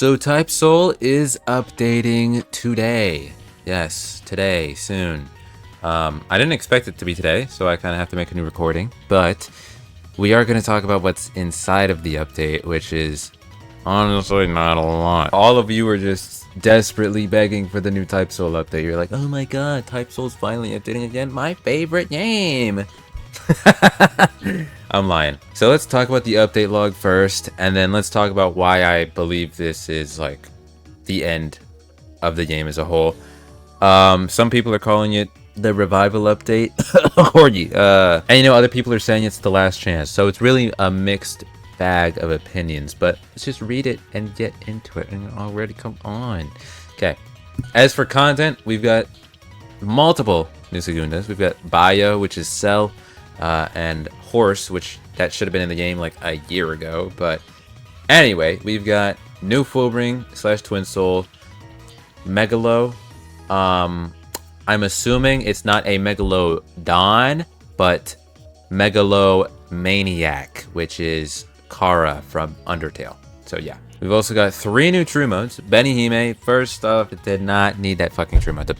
So Type Soul is updating today. Yes, today, soon. I didn't expect it to be today, so I kind of have to make a new recording. But we are going to talk about what's inside of the update, which is honestly not a lot. All of you are just desperately begging for the new Type Soul update. You're like, oh my god, Type Soul's finally updating again. My favorite game. I'm lying. So let's talk about the update log first, and then let's talk about why I believe this is like the end of the game as a whole. Some people are calling it the revival update, and other people are saying it's the last chance. So it's really a mixed bag of opinions. But let's just read it and get into it. And already, come on. Okay. As for content, we've got multiple new segundas. We've got Bio, which is Cell. And Horse, which that should have been in the game like a year ago. But anyway, we've got new Fullbring / Twin Soul, Megalo. I'm assuming it's not a Megalodon, but Megalomaniac, which is Kara from Undertale. So yeah. We've also got 3 new true modes. Benihime, first off, it did not need that fucking true mode.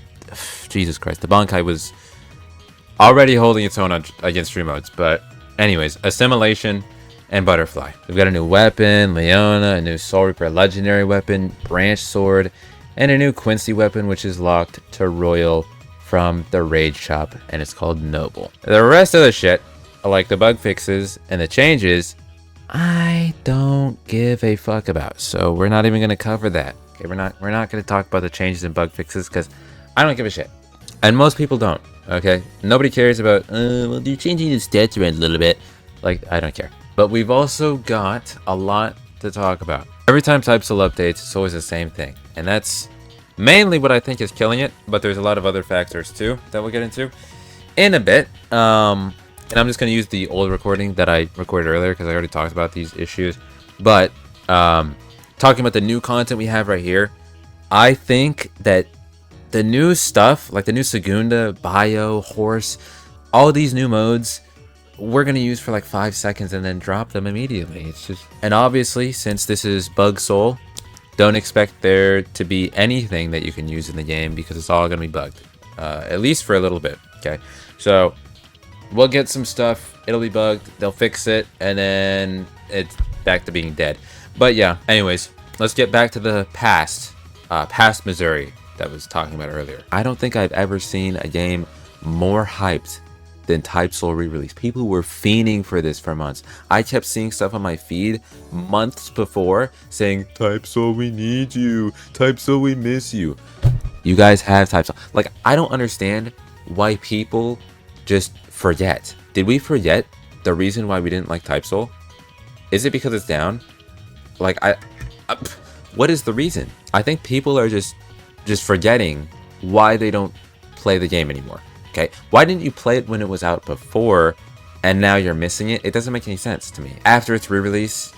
Jesus Christ, the Bankai was already holding its own against true modes. But anyways, Assimilation and Butterfly. We've got a new weapon, Leona, a new Soul Reaper legendary weapon, Branch Sword, and a new Quincy weapon, which is locked to Royal from the Raid Shop, and it's called Noble. The rest of the shit, like the bug fixes and the changes, I don't give a fuck about. So we're not even going to cover that. Okay, we're not going to talk about the changes and bug fixes because I don't give a shit. And most people don't. Okay, nobody cares about, well, you're changing the stats around a little bit. Like, I don't care. But we've also got a lot to talk about. Every time Type Soul updates, it's always the same thing. And that's mainly what I think is killing it. But there's a lot of other factors too that we'll get into in a bit. And I'm just going to use the old recording that I recorded earlier because I already talked about these issues. But talking about the new content we have right here, I think that the new stuff, like the new Segunda, Bio, Horse, all these new modes, we're going to use for like 5 seconds and then drop them immediately. It's just, and obviously, since this is Bug Soul, don't expect there to be anything that you can use in the game because it's all going to be bugged, at least for a little bit. Okay, so we'll get some stuff, it'll be bugged, they'll fix it, and then it's back to being dead. But yeah, anyways, let's get back to the past Mizurri that was talking about earlier. I don't think I've ever seen a game more hyped than Type Soul re-release. People were fiending for this for months. I kept seeing stuff on my feed months before saying, Type Soul, we need you. Type Soul, we miss you. You guys have Type Soul. Like, I don't understand why people just forget. Did we forget the reason why we didn't like Type Soul? Is it because it's down? Like, what is the reason? I think people are just forgetting why they don't play the game anymore. Okay, why didn't you play it when it was out before and now you're missing it? It doesn't make any sense to me. After its re-release,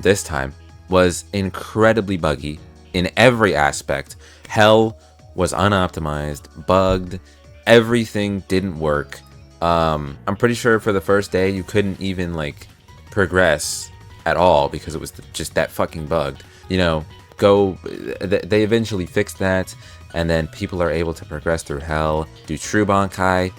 this time was incredibly buggy in every aspect. Hell was unoptimized, bugged, everything didn't work. I'm pretty sure for the first day you couldn't even like progress at all because it was just that fucking bugged. They eventually fixed that, and then people are able to progress through Hell, do True Bankai,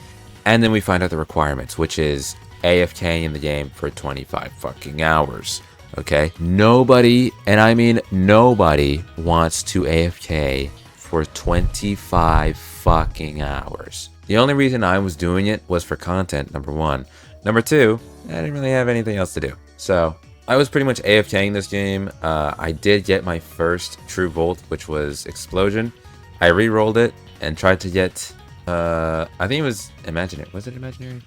and then we find out the requirements, which is AFK in the game for 25 fucking hours. Okay? Nobody, and I mean nobody, wants to AFK for 25 fucking hours. The only reason I was doing it was for content, number 1. Number 2, I didn't really have anything else to do. So I was pretty much AFKing this game. I did get my first True Volt, which was Explosion. I re-rolled it and tried to get, I think it was Imaginary. Was it Imaginary?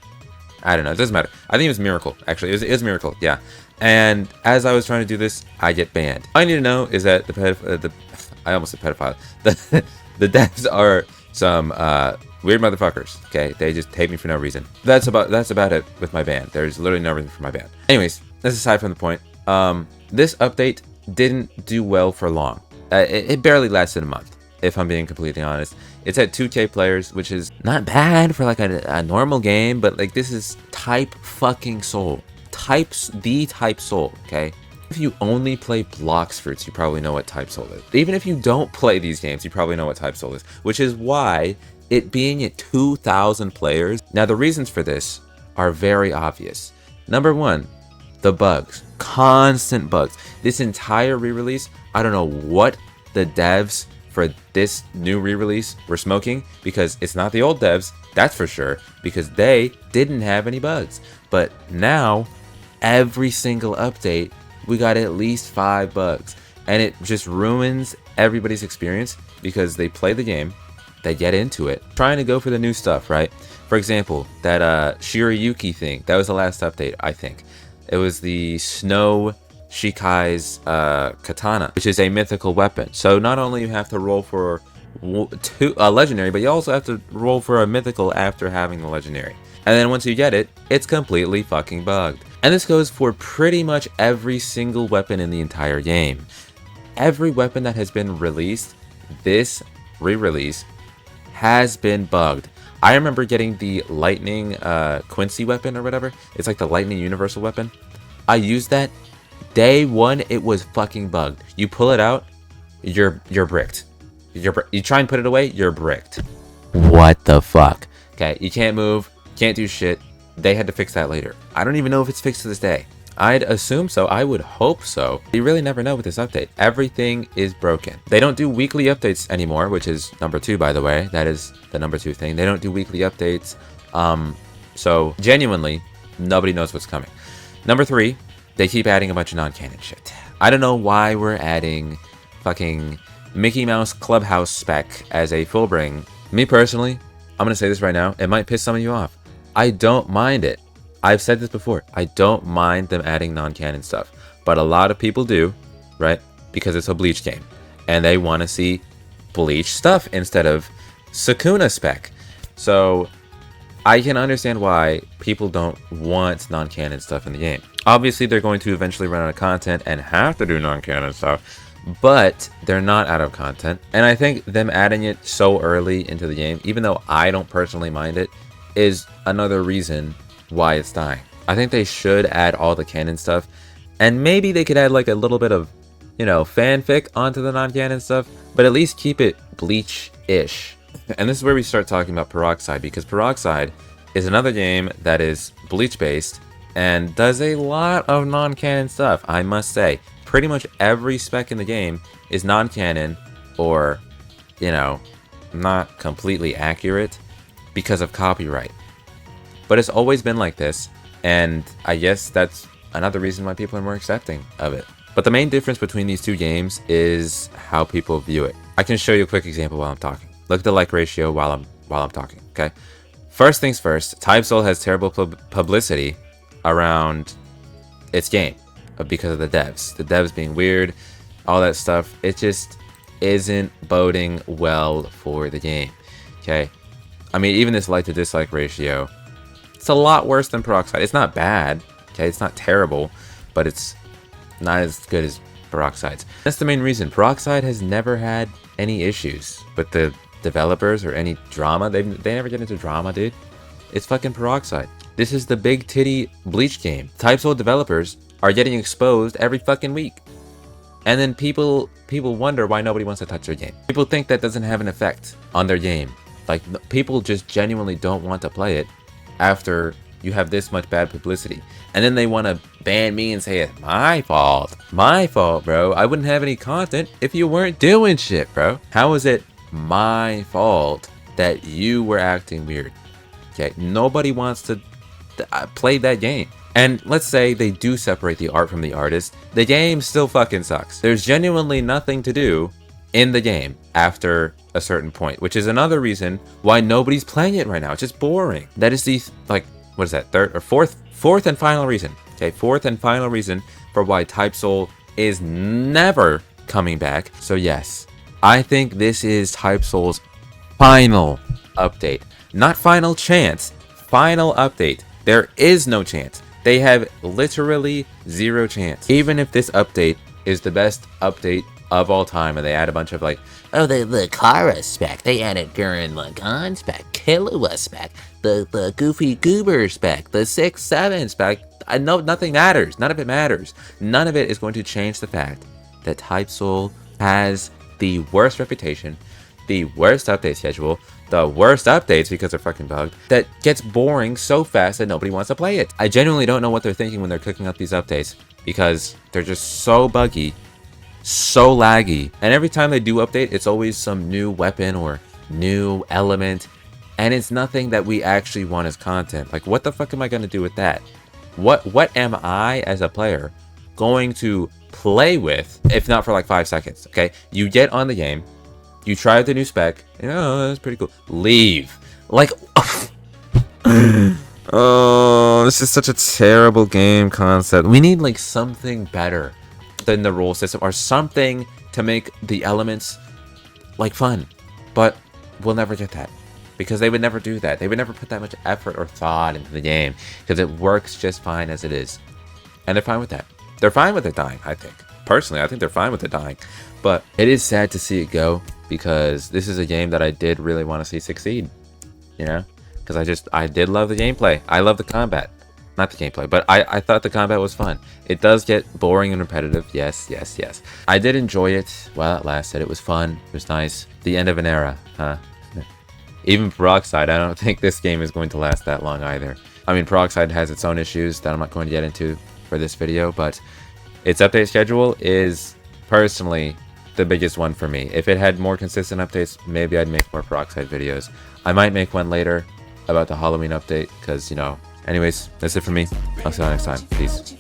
I don't know. It doesn't matter. I think it was Miracle, actually. It was Miracle, yeah. And as I was trying to do this, I get banned. All I need to know is that I almost said pedophile. The devs are some weird motherfuckers, okay? They just hate me for no reason. That's about it with my ban. There's literally no reason for my ban. Anyways, that's aside from the point. This update didn't do well for long. It barely lasted a month, if I'm being completely honest. It's at 2K players, which is not bad for like a normal game, but like this is Type fucking Soul. The Type Soul, okay? If you only play Blox Fruits, you probably know what Type Soul is. Even if you don't play these games, you probably know what Type Soul is, which is why it being at 2,000 players. Now, the reasons for this are very obvious. Number one, the bugs. Constant bugs. This entire re-release, I don't know what the devs for this new re-release were smoking, because it's not the old devs, that's for sure, because they didn't have any bugs. But now, every single update, we got at least 5 bugs, and it just ruins everybody's experience because they play the game, they get into it, trying to go for the new stuff, right? For example, that Shirayuki thing, that was the last update, I think. It was the Snow Shikai's katana, which is a mythical weapon. So not only you have to roll for a legendary, but you also have to roll for a mythical after having the legendary. And then once you get it, it's completely fucking bugged. And this goes for pretty much every single weapon in the entire game. Every weapon that has been released, this re-release, has been bugged. I remember getting the lightning Quincy weapon or whatever. It's like the lightning universal weapon. I used that. Day one, it was fucking bugged. You pull it out, you're bricked. You try and put it away, you're bricked. What the fuck? Okay, you can't move, can't do shit. They had to fix that later. I don't even know if it's fixed to this day. I'd assume so. I would hope so. You really never know with this update. Everything is broken. They don't do weekly updates anymore, which is number 2, by the way. That is the number 2 thing. They don't do weekly updates. So genuinely, nobody knows what's coming. Number 3, they keep adding a bunch of non-canon shit. I don't know why we're adding fucking Mickey Mouse Clubhouse spec as a full bring. Me personally, I'm gonna say this right now. It might piss some of you off. I don't mind it. I've said this before. I don't mind them adding non-canon stuff. But a lot of people do, right? Because it's a Bleach game. And they want to see Bleach stuff instead of Sukuna spec. So I can understand why people don't want non-canon stuff in the game. Obviously, they're going to eventually run out of content and have to do non-canon stuff. But they're not out of content. And I think them adding it so early into the game, even though I don't personally mind it, is another reason why it's dying. I think they should add all the canon stuff, and maybe they could add like a little bit of, you know, fanfic onto the non-canon stuff, but at least keep it Bleach-ish. And this is where we start talking about Peroxide, because Peroxide is another game that is Bleach-based and does a lot of non-canon stuff, I must say. Pretty much every spec in the game is non-canon or, you know, not completely accurate because of copyright. But it's always been like this, and I guess that's another reason why people are more accepting of it. But the main difference between these two games is how people view it. I can show you a quick example while I'm talking. Look at the like ratio while I'm talking, okay? First things first, Type Soul has terrible publicity around its game because of the devs. The devs being weird, all that stuff. It just isn't boding well for the game, okay? I mean, even this like to dislike ratio, it's a lot worse than Peroxide. It's not bad, okay? It's not terrible, but it's not as good as Peroxide's. That's the main reason. Peroxide has never had any issues with the developers or any drama. They never get into drama, dude. It's fucking Peroxide. This is the big titty Bleach game. Type Soul developers are getting exposed every fucking week. And then people wonder why nobody wants to touch their game. People think that doesn't have an effect on their game. Like, people just genuinely don't want to play it after you have this much bad publicity. And then they want to ban me and say it's my fault. My fault, bro. I wouldn't have any content if you weren't doing shit, bro. How is it my fault that you were acting weird? Okay, nobody wants to play that game. And let's say they do separate the art from the artist. The game still fucking sucks. There's genuinely nothing to do in the game after a certain point, which is another reason why nobody's playing it right now. It's just boring. That is the, like, what is that, third or fourth and final reason. Okay, fourth and final reason for why Type Soul is never coming back. So yes, I think this is Type Soul's final update. Not final chance, final update. There is no chance. They have literally zero chance. Even if this update is the best update of all time, and they add a bunch of like, oh, the Kara spec, they added Gurren Lagann spec, Killua spec, the goofy goober spec, the 6-7 spec. I know nothing matters. None of it matters. None of it is going to change the fact that Type Soul has the worst reputation, the worst update schedule, the worst updates because they're fucking bugged, that gets boring so fast that nobody wants to play it. I genuinely don't know what they're thinking when they're cooking up these updates because they're just so buggy, so laggy, and every time they do update, it's always some new weapon or new element, and it's nothing that we actually want as content. Like, what the fuck am I going to do with that? What am I as a player going to play with if not for like 5 seconds? Okay, you get on the game, you try out the new spec, and oh, that's pretty cool, leave. Like, oh, this is such a terrible game concept. We need like something better than the rule system or something to make the elements like fun, but we'll never get that because they would never do that. They would never put that much effort or thought into the game because it works just fine as it is, and they're fine with that. They're fine with it dying. I think personally, I think they're fine with it dying, but it is sad to see it go because this is a game that I did really want to see succeed, you know, because I did love the gameplay. I love the combat. Not the gameplay, but I thought the combat was fun. It does get boring and repetitive. Yes. I did enjoy it while it lasted. It was fun. It was nice. The end of an era, huh? Even Peroxide, I don't think this game is going to last that long either. I mean, Peroxide has its own issues that I'm not going to get into for this video, but its update schedule is personally the biggest one for me. If it had more consistent updates, maybe I'd make more Peroxide videos. I might make one later about the Halloween update because, you know. Anyways, that's it for me. I'll see you next time. Peace.